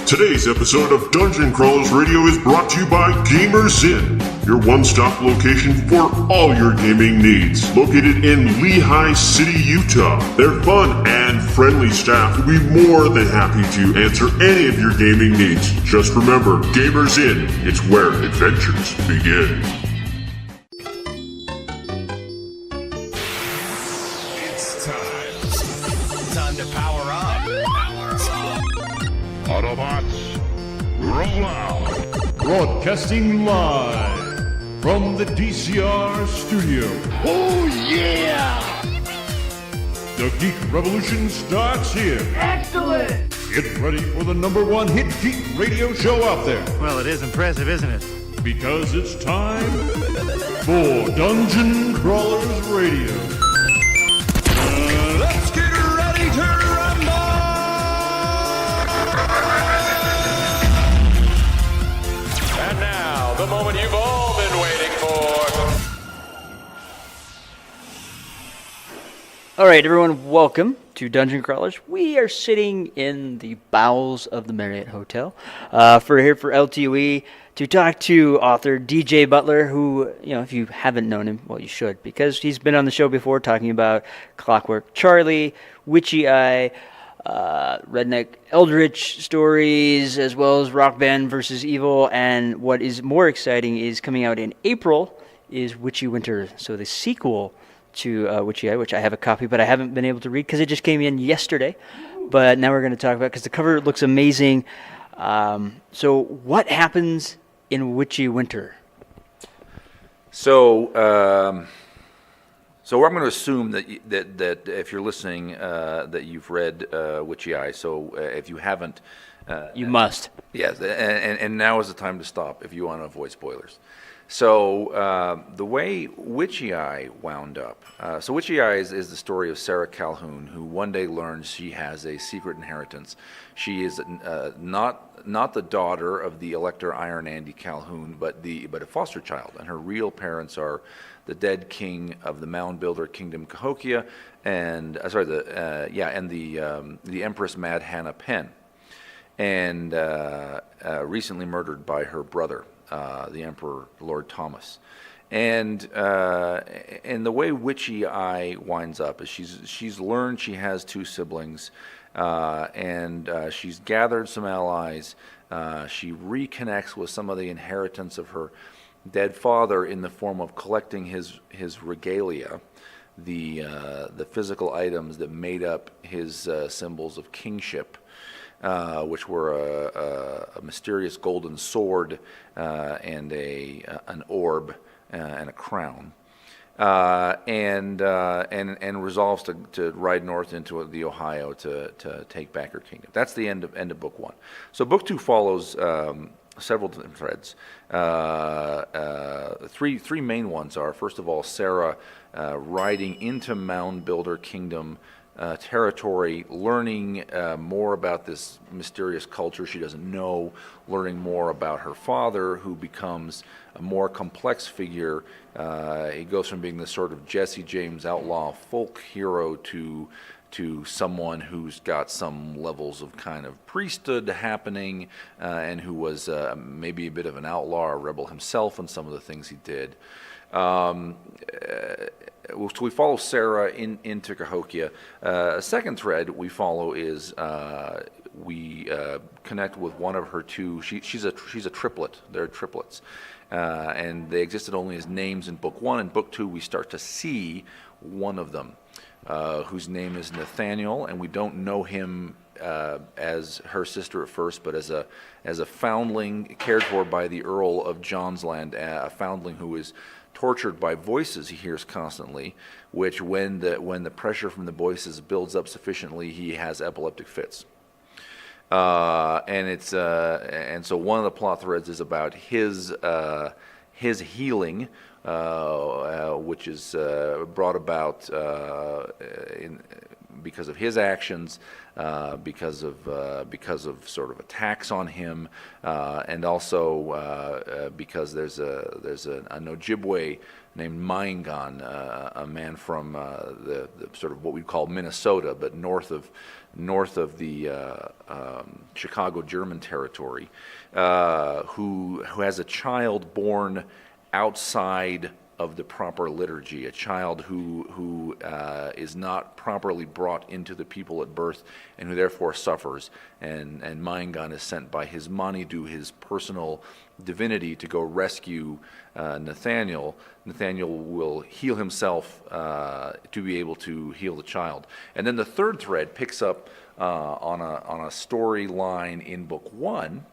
Today's episode of Dungeon Crawlers Radio is brought to you by Gamers Inn, your one-stop location for all your gaming needs. Located in Lehigh City, Utah, their fun and friendly staff will be more than happy to answer any of your gaming needs. Just remember, Gamers Inn, it's where adventures begin. It's time to power up. Autobots, roll out! Broadcasting live from the DCR studio. Oh yeah! The Geek Revolution starts here. Excellent! Get ready for the #1 hit geek radio show out there. Well, it is impressive, isn't it? Because it's time for Dungeon Crawlers Radio. Let's get ready to rumble! And now, the moment you've all been waiting for. All right, everyone, welcome to Dungeon Crawlers. We are sitting in the bowels of the Marriott Hotel for LTUE to talk to author DJ Butler, who, if you haven't known him, well, you should, because he's been on the show before talking about Clockwork Charlie, Witchy Eye, Redneck Eldritch stories, as well as Rock Band vs. Evil, and what is more exciting is coming out in April is Witchy Winter, so the sequel to Witchy Eye, which I have a copy, but I haven't been able to read because it just came in yesterday. But now we're going to talk about it because the cover looks amazing. So what happens in Witchy Winter? So I'm going to assume that if you're listening, that you've read Witchy Eye. So if you haven't, You must. yes, and now is the time to stop if you want to avoid spoilers. So the way Witchy Eye wound up. So Witchy Eye is the story of Sarah Calhoun, who one day learns she has a secret inheritance. She is not the daughter of the Elector Iron Andy Calhoun, but a foster child, and her real parents are the dead king of the Mound Builder Kingdom, Cahokia, and the Empress Mad Hannah Penn, and recently murdered by her brother, the Emperor Lord Thomas. And the way Witchy Eye winds up is she's learned she has two siblings, and she's gathered some allies. She reconnects with some of the inheritance of her dead father in the form of collecting his regalia, the physical items that made up his symbols of kingship, which were a mysterious golden sword and an orb and a crown, and resolves to ride north into the Ohio to take back her kingdom. That's the end of book one. So book two follows several different threads. Three main ones are, first of all, Sarah riding into Mound Builder Kingdom territory, learning more about this mysterious culture she doesn't know, learning more about her father, who becomes a more complex figure. He goes from being this sort of Jesse James outlaw folk hero to someone who's got some levels of kind of priesthood happening, and who was maybe a bit of an outlaw or rebel himself in some of the things he did. So we follow Sarah into Cahokia. A second thread we follow is we connect with one of her two. She's a triplet. They're triplets, and they existed only as names in book one. In book two, we start to see one of them, whose name is Nathaniel, and we don't know him as her sister at first, but as a foundling cared for by the Earl of Johnsland, a foundling who is tortured by voices he hears constantly, which when the pressure from the voices builds up sufficiently, he has epileptic fits. And so one of the plot threads is about his healing, which is brought about his actions, because of sort of attacks on him, and also because there's an Ojibwe named Maingan, a man from the sort of what we call Minnesota, but north of the Chicago German territory, who has a child born outside of the proper liturgy, a child who is not properly brought into the people at birth, and who therefore suffers. And Maingan is sent by his Manidu, his personal divinity, to go rescue Nathaniel. Nathaniel will heal himself to be able to heal the child. And then the third thread picks up on a storyline in book 1.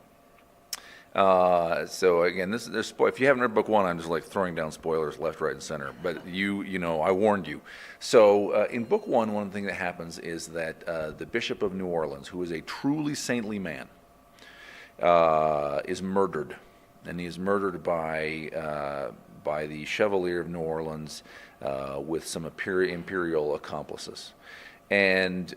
So again, if you haven't read book 1, I'm just like throwing down spoilers left, right, and center. But you know, I warned you. So in book 1, one thing that happens is that the Bishop of New Orleans, who is a truly saintly man, is murdered, and he is murdered by the Chevalier of New Orleans with some imperial accomplices. And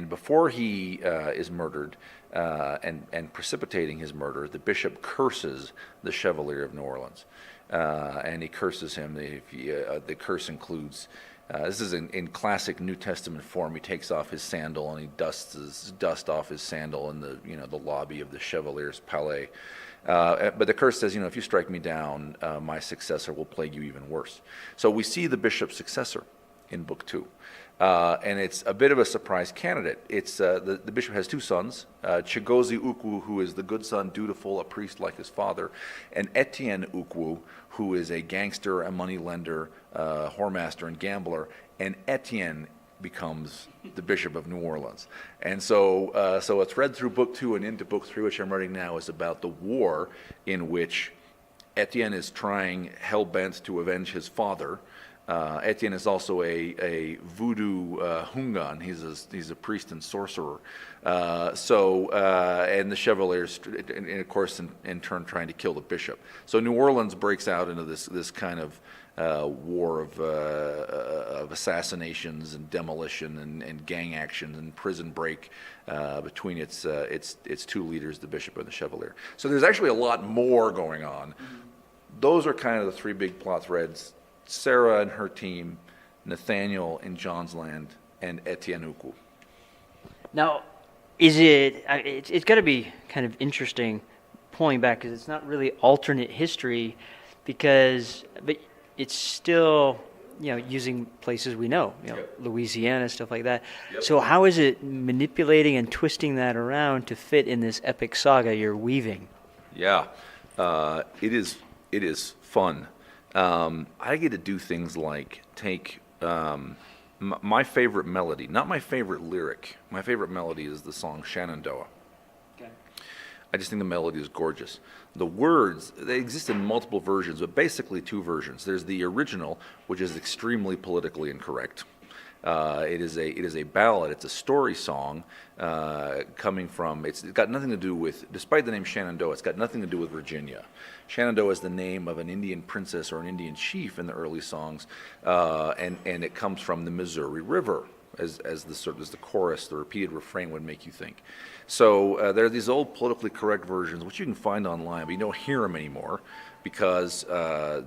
before he is murdered, and precipitating his murder, the bishop curses the Chevalier of New Orleans, and he curses him. The curse includes, this is in classic New Testament form. He takes off his sandal and he dusts dust off his sandal in the lobby of the Chevalier's palais. But the curse says, if you strike me down, my successor will plague you even worse. So we see the bishop's successor in book 2. And it's a bit of a surprise candidate. It's the bishop has 2 sons, Chigozi Ukwu, who is the good son, dutiful, a priest like his father, and Etienne Ukwu, who is a gangster, a moneylender, whoremaster, and gambler. And Etienne becomes the Bishop of New Orleans. And so a thread through book 2 and into book 3, which I'm writing now, is about the war in which Etienne is trying hell-bent to avenge his father. Etienne is also a voodoo hungan. He's a priest and sorcerer. And the Chevaliers, and of course, in turn, trying to kill the bishop. So New Orleans breaks out into this kind of war of assassinations and demolition and gang actions and prison break between its 2 leaders, the bishop and the Chevalier. So there's actually a lot more going on. Those are kind of the 3 big plot threads. Sarah and her team, Nathaniel in John's Land, and Etienne Ukwu. Now, it's got to be kind of interesting pulling back, because it's not really alternate history, but it's still, using places we know, Yep. Louisiana, stuff like that. Yep. So how is it manipulating and twisting that around to fit in this epic saga you're weaving? Yeah, it is fun. I get to do things like take my favorite melody, not my favorite lyric. My favorite melody is the song Shenandoah. Okay. I just think the melody is gorgeous. The words, they exist in multiple versions, but basically 2 versions. There's the original, which is extremely politically incorrect. It is a ballad. It's a story song coming from. It's got nothing to do with. Despite the name Shenandoah, it's got nothing to do with Virginia. Shenandoah is the name of an Indian princess or an Indian chief in the early songs, and it comes from the Missouri River, as the chorus, the repeated refrain would make you think. So there are these old politically correct versions, which you can find online, but you don't hear them anymore, because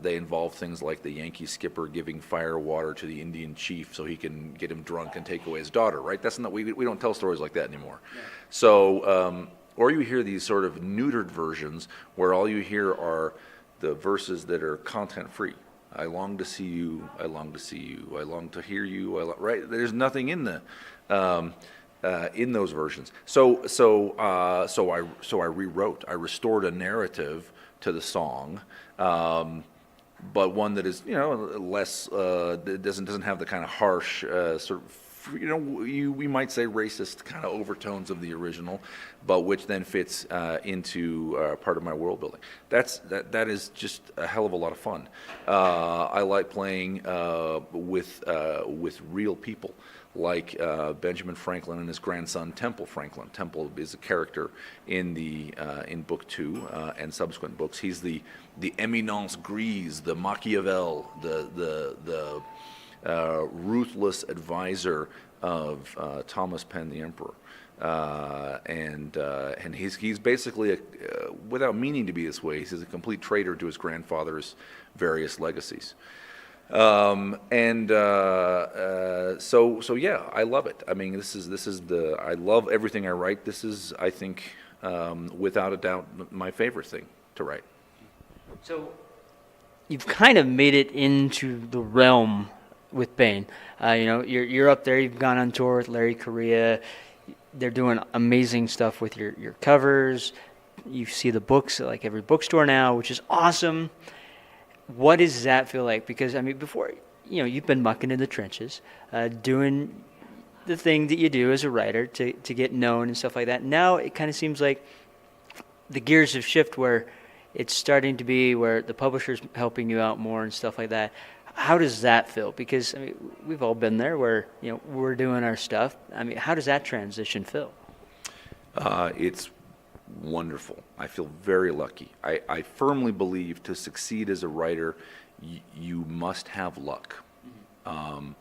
they involve things like the Yankee skipper giving fire water to the Indian chief so he can get him drunk and take away his daughter, right? That's not, we don't tell stories like that anymore. Yeah. So, or you hear these sort of neutered versions where all you hear are the verses that are content-free. I long to see you, I long to see you, I long to hear you, right? There's nothing in those versions. So I rewrote, I restored a narrative to the song, but one that is, less, doesn't have the kind of harsh sort of, we might say racist kind of overtones of the original, but which then fits into part of my world building. That is just a hell of a lot of fun. I like playing with real people, like Benjamin Franklin and his grandson Temple Franklin. Temple is a character in book 2 and subsequent books. He's the éminence grise, the Machiavel, ruthless advisor of Thomas Penn the Emperor. And he's basically, without meaning to be this way, he's a complete traitor to his grandfather's various legacies. So yeah, I love it. I mean, I love everything I write. This is, I think, without a doubt, my favorite thing to write. So you've kind of made it into the realm with Bane. You're up there. You've gone on tour with Larry Correia. They're doing amazing stuff with your covers. You see the books at like every bookstore now, which is awesome. What does that feel like? Because, I mean, before, you've been mucking in the trenches, doing the thing that you do as a writer to get known and stuff like that. Now it kind of seems like the gears have shifted where it's starting to be where the publisher's helping you out more and stuff like that. How does that feel? Because, I mean, we've all been there where, we're doing our stuff. I mean, how does that transition feel? It's wonderful. I feel very lucky. I firmly believe to succeed as a writer, you must have luck. And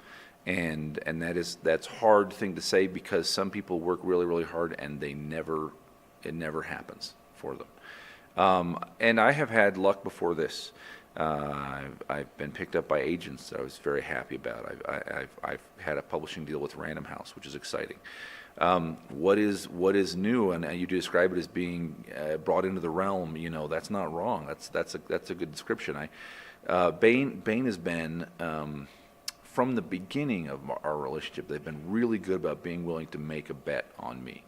that's a hard thing to say because some people work really, really hard and it never happens for them. And I have had luck before this. I've been picked up by agents that I was very happy about. I've had a publishing deal with Random House, which is exciting. What is new, and you describe it as being brought into the realm. That's not wrong. That's a good description. Bane has been from the beginning of our relationship. They've been really good about being willing to make a bet on me.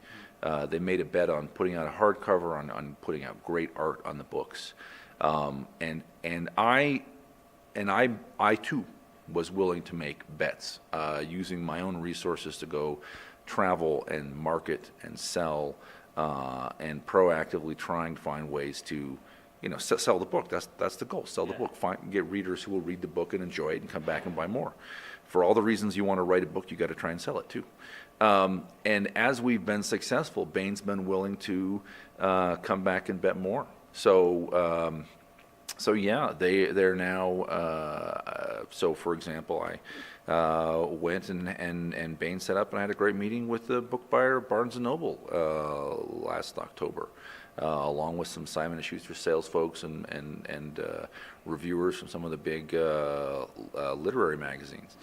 They made a bet on putting out a hardcover, on putting out great art on the books. And I too was willing to make bets, using my own resources to go travel and market and sell, and proactively trying to find ways to, sell the book. That's the goal. Sell the book. Get readers who will read the book and enjoy it and come back and buy more. For all the reasons you want to write a book, you got to try and sell it too. And as we've been successful, Bane's been willing to come back and bet more. So yeah, they're now. So for example, I went and Bain set up, and I had a great meeting with the book buyer Barnes and Noble last October, along with some Simon & Schuster sales folks and reviewers from some of the big literary magazines.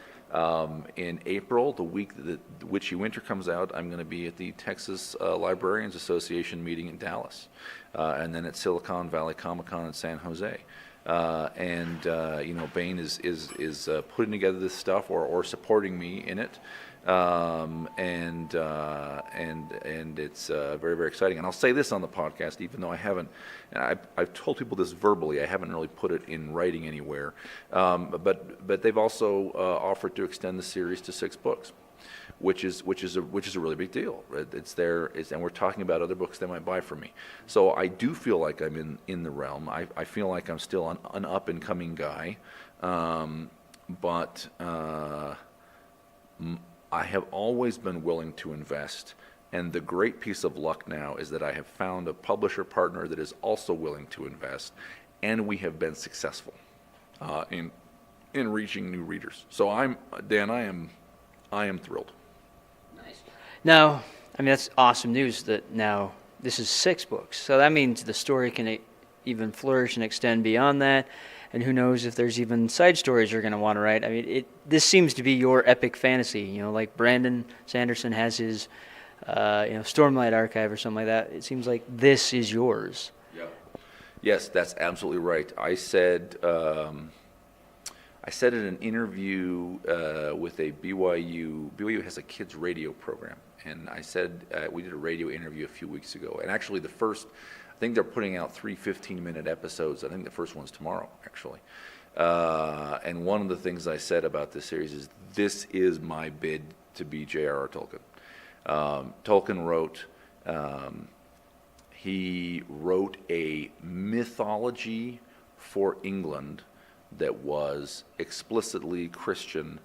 In April, the week that Witchy Winter comes out, I'm going to be at the Texas Librarians Association meeting in Dallas, and then at Silicon Valley Comic-Con in San Jose. Bain is putting together this stuff or supporting me in it, and it's very, very exciting. And I'll say this on the podcast, even though I haven't, and I've told people this verbally, I haven't really put it in writing anywhere. But they've also offered to extend the series to 6 books, which is a really big deal. And we're talking about other books they might buy from me. So I do feel like I'm in the realm. I feel like I'm still an up and coming guy, but I have always been willing to invest. And the great piece of luck now is that I have found a publisher partner that is also willing to invest, and we have been successful in reaching new readers. So I am thrilled. Nice. Now, I mean, that's awesome news that now this is 6 books. So that means the story can even flourish and extend beyond that. And who knows if there's even side stories you're going to want to write. I mean, this seems to be your epic fantasy. Like Brandon Sanderson has his, Stormlight Archive or something like that. It seems like this is yours. Yeah. Yes, that's absolutely right. I said in an interview with a BYU has a kids radio program, and I said we did a radio interview a few weeks ago, and actually I think they're putting out 3 15-minute episodes. I think the first one's tomorrow, actually. And one of the things I said about this series is this is my bid to be J.R.R. Tolkien. Tolkien wrote a mythology for England that was explicitly Christian,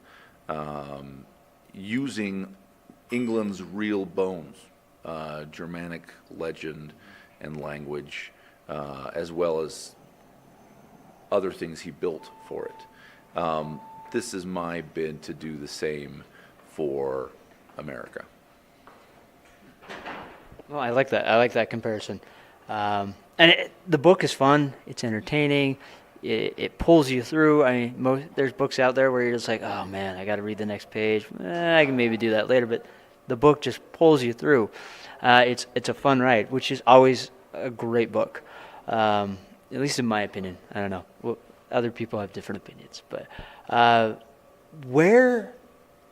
using England's real bones, Germanic legend and language, as well as other things he built for it. this is my bid to do the same for America. Well, I like that. I like that comparison. The book is fun. It's entertaining. It pulls you through. I mean, there's books out there where you're just like, oh man, I got to read the next page. I can maybe do that later, but the book just pulls you through. It's a fun ride, which is always a great book, at least in my opinion. I don't know. Well, other people have different opinions, but where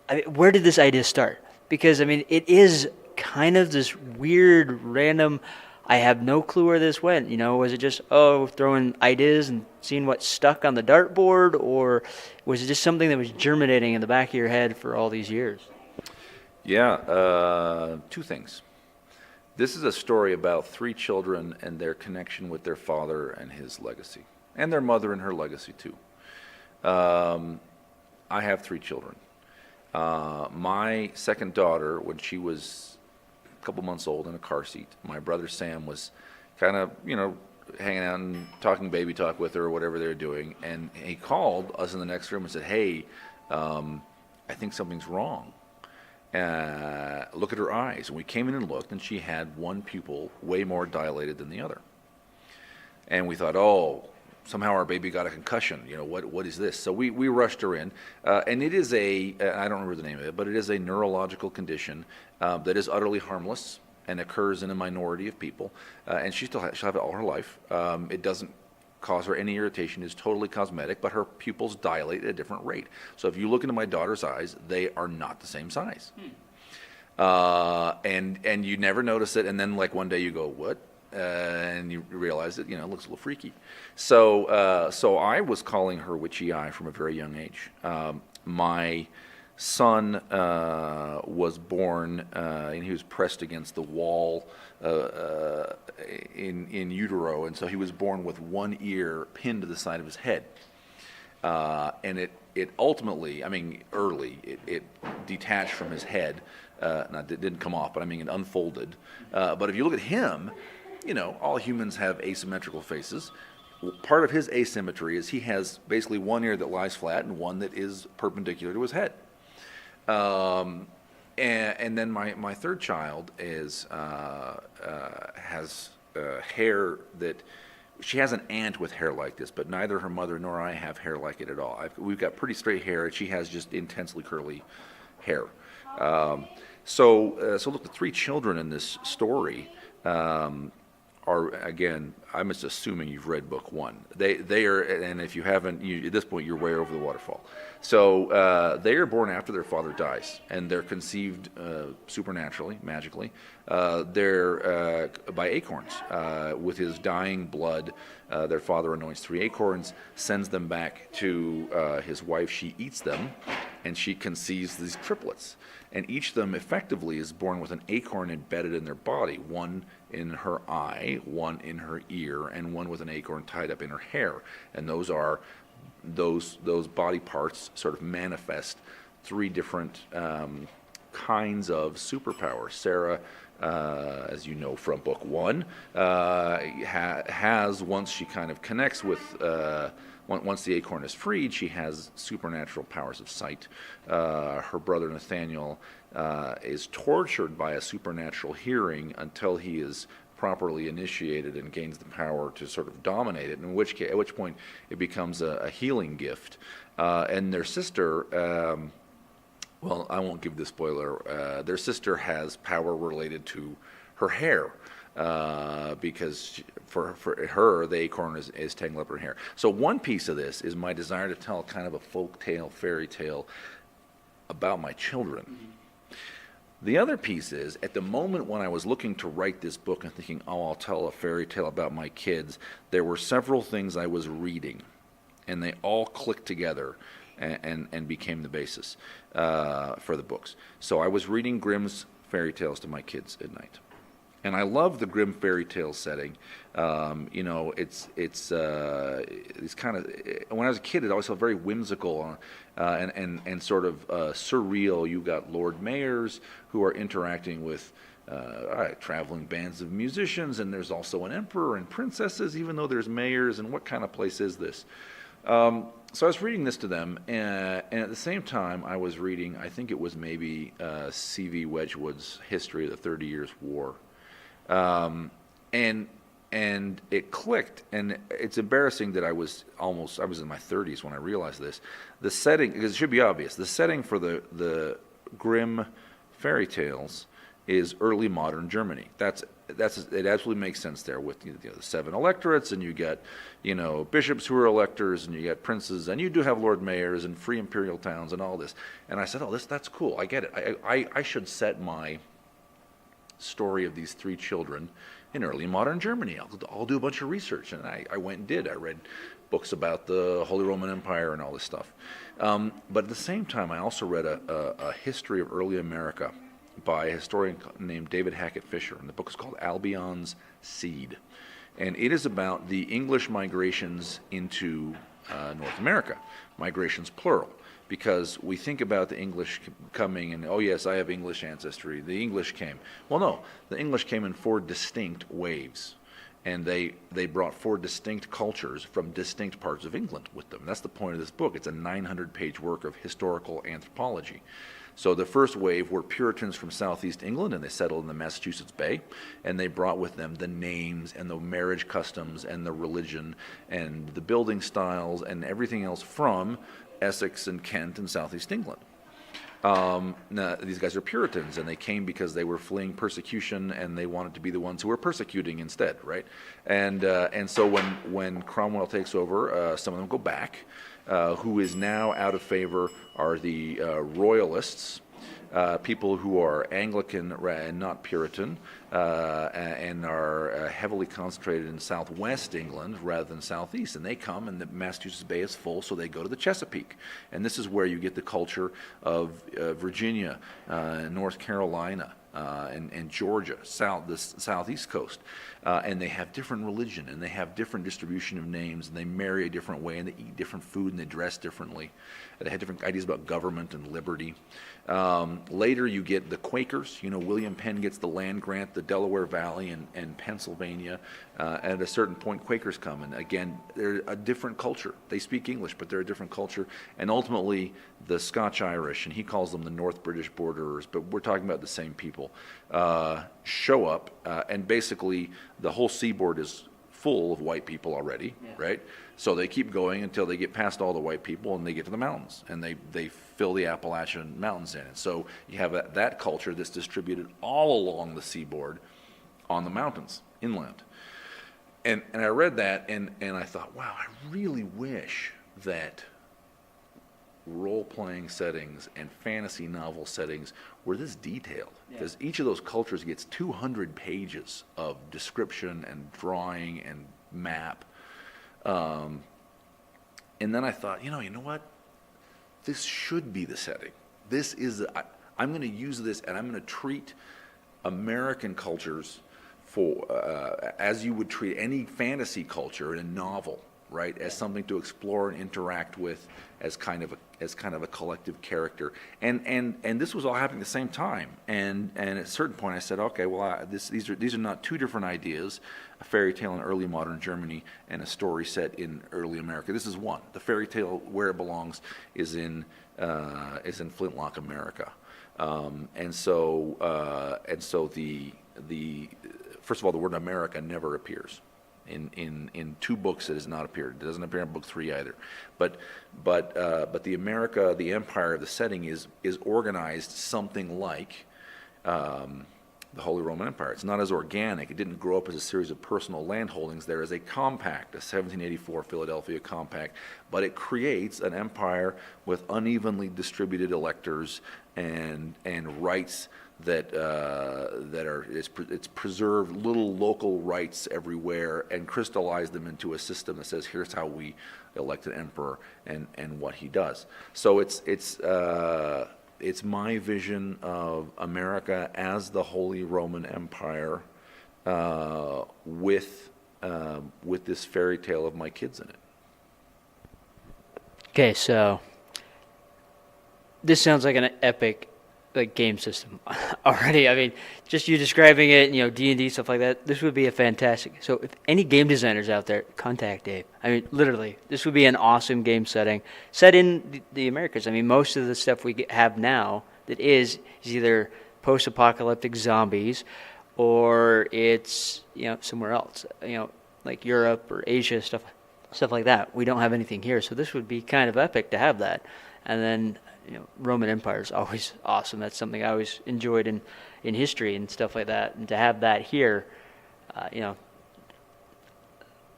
did this idea start? Because I mean, it is kind of this weird, random. I have no clue where this went. Was it just throwing ideas and seeing what stuck on the dartboard, or was it just something that was germinating in the back of your head for all these years? Yeah, two things. This is a story about 3 children and their connection with their father and his legacy, and their mother and her legacy too. I have 3 children. My second daughter, when she was a couple months old in a car seat, my brother Sam was kind of, hanging out and talking baby talk with her or whatever they were doing, and he called us in the next room and said, hey, I think something's wrong. Look at her eyes. And we came in and looked, and she had one pupil way more dilated than the other. And we thought, somehow our baby got a concussion. What is this? So we rushed her in, and it is I don't remember the name of it, but it is a neurological condition that is utterly harmless and occurs in a minority of people, and she'll have it all her life. It doesn't cause her any irritation. It's totally cosmetic, but her pupils dilate at a different rate. So if you look into my daughter's eyes, they are not the same size. And you never notice it, and then like one day you go, what? And you realize that, it looks a little freaky. So I was calling her Witchy Eye from a very young age. My son was born, and he was pressed against the wall in utero, and so he was born with one ear pinned to the side of his head. And it ultimately, early, it detached from his head. It didn't come off, but it unfolded. But if you look at him, all humans have asymmetrical faces. Part of his asymmetry is he has basically one ear that lies flat and one that is perpendicular to his head. And then my third child has hair that, she has an aunt with hair like this, but neither her mother nor I have hair like it at all. We've got pretty straight hair, and she has just intensely curly hair. So look, the 3 children in this story are, again, I'm just assuming you've read book 1. They are, and if you haven't, at this point you're way over the waterfall. So they are born after their father dies, and they're conceived supernaturally, magically. They're by acorns. With his dying blood, their father anoints 3 acorns, sends them back to his wife. She eats them, and she conceives these triplets. And each of them effectively is born with an acorn embedded in their body, one in her eye, one in her ear, and one with an acorn tied up in her hair. And those body parts sort of manifest 3 different kinds of superpowers. Sarah, as you know from book 1, has, once she kind of connects with, once the acorn is freed, she has supernatural powers of sight. Her brother Nathaniel is tortured by a supernatural hearing until he is properly initiated and gains the power to sort of dominate it, at which point it becomes a healing gift. And their sister, well, I won't give the spoiler, their sister has power related to her hair. Because for her, the acorn is tangled up in her hair. So one piece of this is my desire to tell kind of a folk tale, fairy tale about my children. Mm-hmm. The other piece is, at the moment when I was looking to write this book and thinking, I'll tell a fairy tale about my kids, there were several things I was reading, and they all clicked together and became the basis for the books. So I was reading Grimm's fairy tales to my kids at night. And I love the Grimm fairy tale setting. It's kind of, when I was a kid, it always felt very whimsical and sort of surreal. You got Lord Mayors who are interacting with traveling bands of musicians, and there's also an emperor and princesses, even though there's mayors, and what kind of place is this? So I was reading this to them, and at the same time, I was reading, I think it was maybe C.V. Wedgwood's History of the 30 Years' War. And it clicked, and it's embarrassing that I was in my 30s when I realized this. The setting, because it should be obvious, the setting for the Grimm fairy tales is early modern Germany. It absolutely makes sense there with the 7 electorates, and you get bishops who are electors, and you get princes, and you do have lord mayors and free imperial towns and all this. And I said, oh, that's cool. I get it. I should set my story of these 3 children in early modern Germany. I'll do a bunch of research, and I went and did. I read books about the Holy Roman Empire and all this stuff. But at the same time, I also read a history of early America by a historian named David Hackett Fisher, and the book is called Albion's Seed. And it is about the English migrations into North America, migrations plural, because we think about the English coming and, oh yes, I have English ancestry, the English came. Well, no, the English came in 4 distinct waves, and they brought 4 distinct cultures from distinct parts of England with them. That's the point of this book. It's a 900-page work of historical anthropology. So the first wave were Puritans from southeast England, and they settled in the Massachusetts Bay, and they brought with them the names and the marriage customs and the religion and the building styles and everything else from Essex and Kent and southeast England. Now, these guys are Puritans, and they came because they were fleeing persecution, and they wanted to be the ones who were persecuting instead, right? And so when Cromwell takes over, some of them go back. Who is now out of favor are the Royalists, people who are Anglican and not Puritan, and are heavily concentrated in southwest England rather than southeast. And they come, and the Massachusetts Bay is full, so they go to the Chesapeake. And this is where you get the culture of Virginia, North Carolina, and Georgia, the southeast coast. And they have different religion, and they have different distribution of names, and they marry a different way, and they eat different food, and they dress differently. They had different ideas about government and liberty. Later you get the Quakers. William Penn gets the land grant, the Delaware Valley and Pennsylvania. And at a certain point, Quakers come, and again, they're a different culture. They speak English, but they're a different culture. And ultimately, the Scotch-Irish, and he calls them the North British Borderers, but we're talking about the same people, show up, and basically the whole seaboard is full of white people already, right? So they keep going until they get past all the white people, and they get to the mountains, and they fill the Appalachian Mountains in. And so you have that culture that's distributed all along the seaboard on the mountains, inland. And I read that, and I thought, wow, I really wish that role-playing settings and fantasy novel settings were this detailed, because each of those cultures gets 200 pages of description and drawing and map. And then I thought, you know what? This should be the setting. This is, I'm going to use this, and I'm going to treat American cultures as you would treat any fantasy culture in a novel, right? As something to explore and interact with, as kind of a collective character. And this was all happening at the same time. And at a certain point, I said, okay, well, these are not 2 different ideas: a fairy tale in early modern Germany and a story set in early America. This is one. The fairy tale, where it belongs, is in Flintlock, America. And so the first of all, the word America never appears. In 2 books it has not appeared. It doesn't appear in book 3 either. But the America, the empire, the setting is organized something like the Holy Roman Empire. It's not as organic. It didn't grow up as a series of personal landholdings. There is a compact, a 1784 Philadelphia Compact, but it creates an empire with unevenly distributed electors and rights that it's preserved little local rights everywhere and crystallized them into a system that says, here's how we elect an emperor and what he does. So it's my vision of America as the Holy Roman Empire, with this fairy tale of my kids in it. Okay, so this sounds like an epic like game system already. I mean, just you describing it, D&D stuff like that. This would be a fantastic. So if any game designers out there, contact Dave. I mean, literally, this would be an awesome game setting set in the Americas. I mean, most of the stuff we have now that is either post-apocalyptic zombies, or it's somewhere else, like Europe or Asia, stuff like that. We don't have anything here, so this would be kind of epic to have that. And then Roman Empire is always awesome. That's something I always enjoyed in history and stuff like that. And to have that here,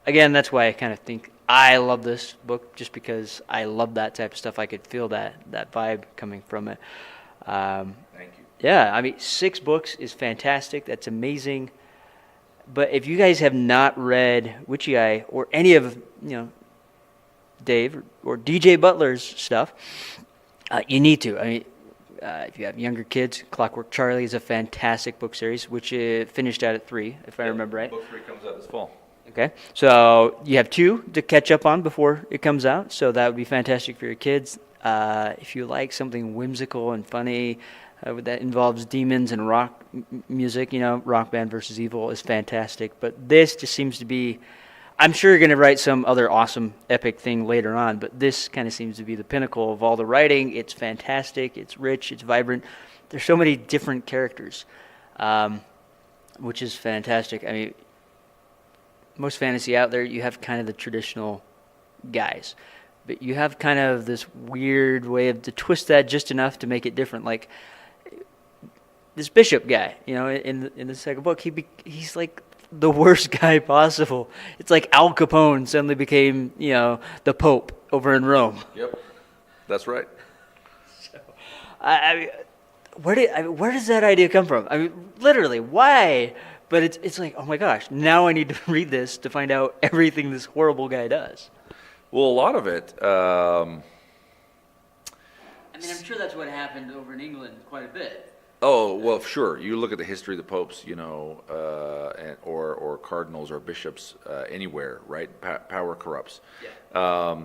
again, that's why I kind of think I love this book, just because I love that type of stuff. I could feel that vibe coming from it. Thank you. Yeah, I mean, 6 books is fantastic. That's amazing. But if you guys have not read Witchy Eye or any of Dave or DJ Butler's stuff, you need to. I mean, if you have younger kids, Clockwork Charlie is a fantastic book series, which finished out at 3, if I remember right. Book 3 comes out this fall. Okay, so you have 2 to catch up on before it comes out, so that would be fantastic for your kids. If you like something whimsical and funny that involves demons and rock music, Rock Band versus Evil is fantastic. But this just seems to be, I'm sure you're going to write some other awesome epic thing later on, but this kind of seems to be the pinnacle of all the writing. It's fantastic, it's rich, it's vibrant. There's so many different characters, which is fantastic. I mean, most fantasy out there, you have kind of the traditional guys, but you have kind of this weird way to twist that just enough to make it different. Like this bishop guy, in the second book, he's like the worst guy possible. It's like Al Capone suddenly became, the Pope over in Rome. Yep, that's right. So, I mean, where does that idea come from? I mean, literally, why? But it's like, oh my gosh, now I need to read this to find out everything this horrible guy does. Well, a lot of it. I mean, I'm sure that's what happened over in England quite a bit. Oh, well, sure. You look at the history of the popes, or cardinals or bishops anywhere, right? Power corrupts. Yeah.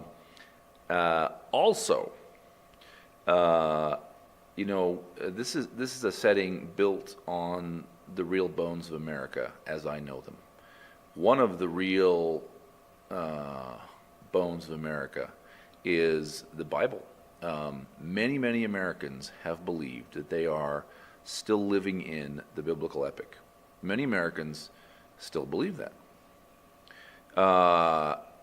Also, this is a setting built on the real bones of America as I know them. One of the real bones of America is the Bible. Many Americans have believed that they are still living in the biblical epic. Many Americans still believe that.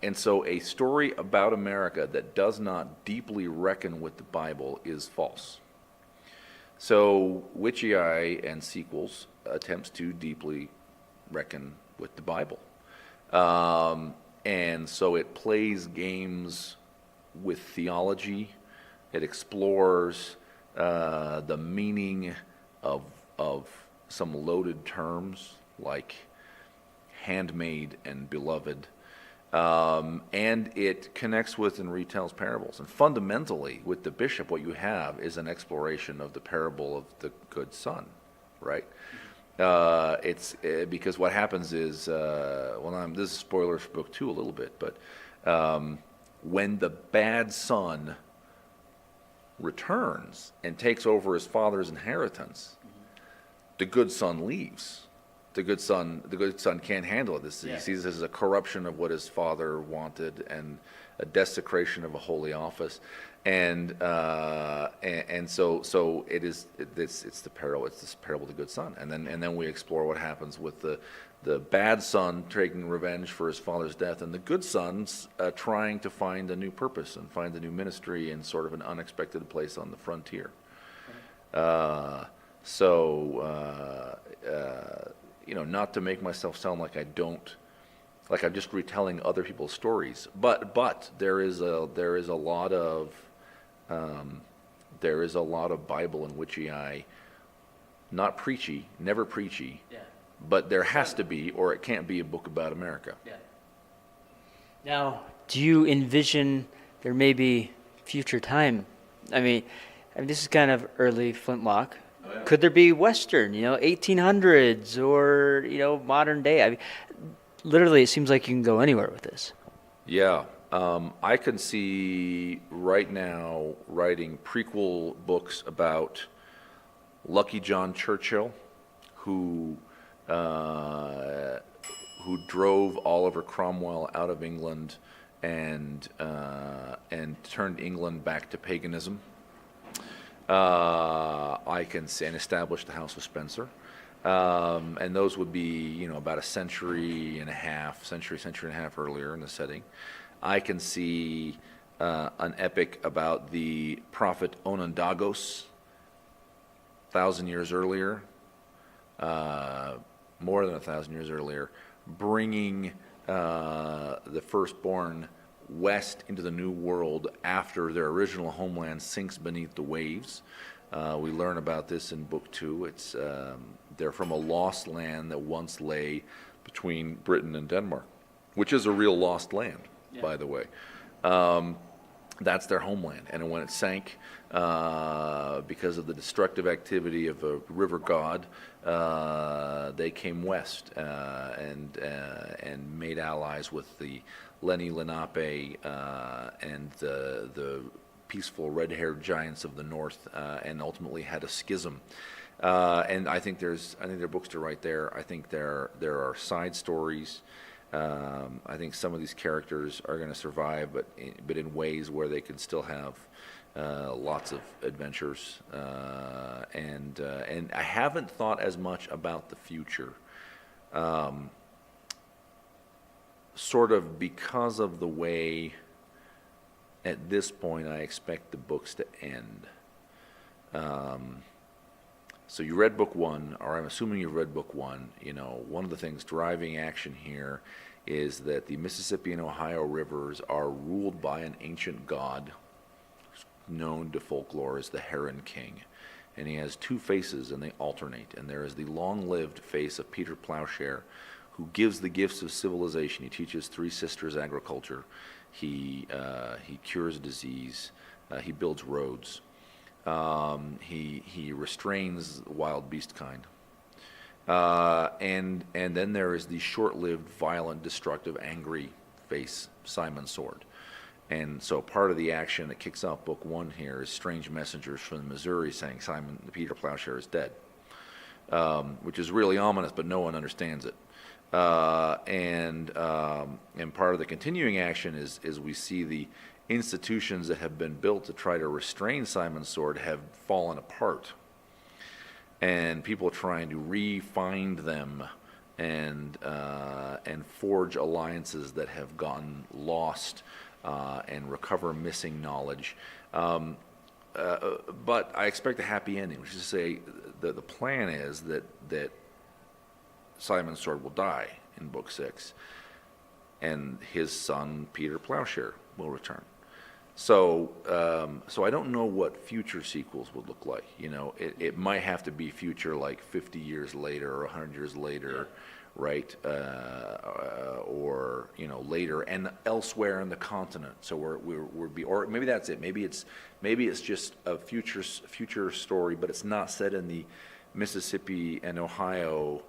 And so a story about America that does not deeply reckon with the Bible is false. So Witchy Eye and sequels attempts to deeply reckon with the Bible. And so it plays games with theology. It explores the meaning of some loaded terms like handmaid and beloved. And it connects with and retells parables. And fundamentally, with the bishop, what you have is an exploration of the parable of the good son, right? It's because what happens is, this is spoilers for book 2 a little bit, but when the bad son returns and takes over his father's inheritance, the good son leaves. The good son can't handle it. He sees this as a corruption of what his father wanted and a desecration of a holy office, and so it's the parable. It's this parable of the good son, and then we explore what happens with the bad son taking revenge for his father's death, and the good son's trying to find a new purpose and find a new ministry in sort of an unexpected place on the frontier. Not to make myself sound like I'm just retelling other people's stories, but there is a lot of Bible in Witchy Eye, not preachy, never preachy, but there has to be, or it can't be a book about America. Yeah. Now, do you envision there may be future time? I mean, this is kind of early Flintlock. Oh, yeah. Could there be Western, 1800s or, modern day? I mean, literally, it seems like you can go anywhere with this. Yeah. I can see right now writing prequel books about Lucky John Churchill, who drove Oliver Cromwell out of England and turned England back to paganism. I can say, and established the House of Spencer. And those would be, about a century and a half earlier in the setting. I can see an epic about the prophet Onondagas, 1,000 years earlier, more than 1,000 years earlier, bringing the firstborn west into the New World after their original homeland sinks beneath the waves. We learn about this in Book 2. It's they're from a lost land that once lay between Britain and Denmark, which is a real lost land, by the way. That's their homeland. And when it sank, because of the destructive activity of a river god, they came west and made allies with the Lenni Lenape and the peaceful red-haired giants of the north, and ultimately had a schism. And I think there are books to write there. I think there are side stories. I think some of these characters are going to survive, but in ways where they can still have lots of adventures. And I haven't thought as much about the future, sort of because of the way, at this point, I expect the books to end. So you read book 1, or I'm assuming you've read book 1. One of the things driving action here is that the Mississippi and Ohio rivers are ruled by an ancient god known to folklore as the Heron King. And he has two faces, and they alternate. And there is the long-lived face of Peter Plowshare, who gives the gifts of civilization. He teaches 3 sisters agriculture. He cures disease. He builds roads. He restrains wild beast kind. And then there is the short-lived, violent, destructive, angry face, Simon Sword. And so part of the action that kicks off book 1 here is strange messengers from the Missouri saying Peter Plowshare is dead, which is really ominous, but no one understands it. And part of the continuing action is we see the institutions that have been built to try to restrain Simon Sword have fallen apart, and people trying to re-find them and forge alliances that have gotten lost, and recover missing knowledge. But I expect a happy ending, which is to say the plan is that Simon Sword will die in book 6, and his son Peter Plowshare will return. So I don't know what future sequels would look like. It might have to be future like 50 years later or 100 years later, right? Or later and elsewhere in the continent. So or maybe that's it. Maybe it's just a future story, but it's not set in the Mississippi and Ohio,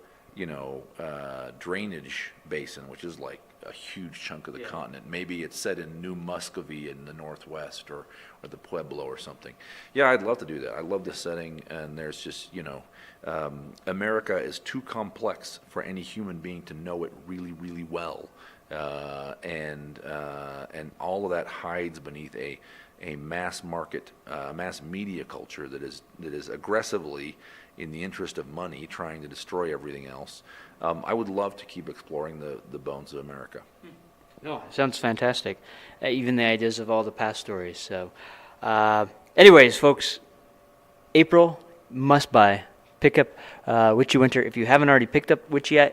drainage basin, which is like a huge chunk of the continent. Maybe it's set in New Muscovy in the northwest, or the Pueblo or something. Yeah, I'd love to do that. I love the setting, and there's just America is too complex for any human being to know it really, really well, and all of that hides beneath a mass market, mass media culture that is aggressively, in the interest of money, trying to destroy everything else. I would love to keep exploring the bones of America. No, sounds fantastic. Even the ideas of all the past stories. So, anyways, folks, April, must buy. Pick up Witchy Winter. If you haven't already picked up Witchy Eye,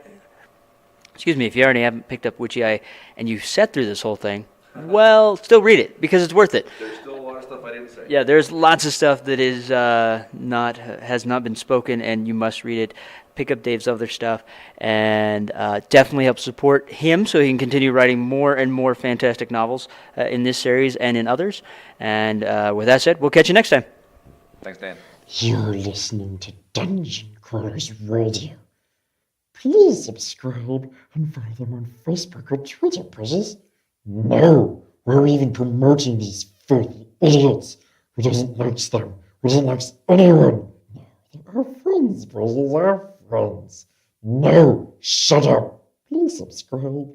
if you already haven't picked up Witchy Eye and you sat through this whole thing, well, still read it because it's worth it. There's still a lot of stuff I didn't say. Yeah, there's lots of stuff that is has not been spoken, and you must read it. Pick up Dave's other stuff, and definitely help support him so he can continue writing more and more fantastic novels in this series and in others. And with that said, we'll catch you next time. Thanks, Dan. You're listening to Dungeon Crawlers Radio. Please subscribe and follow them on Facebook or Twitter, please. No, we're even promoting these filthy idiots. Who doesn't like them? Who doesn't like anyone? No, they're Our friends, Puzzles, our friends. No, shut up. Please subscribe.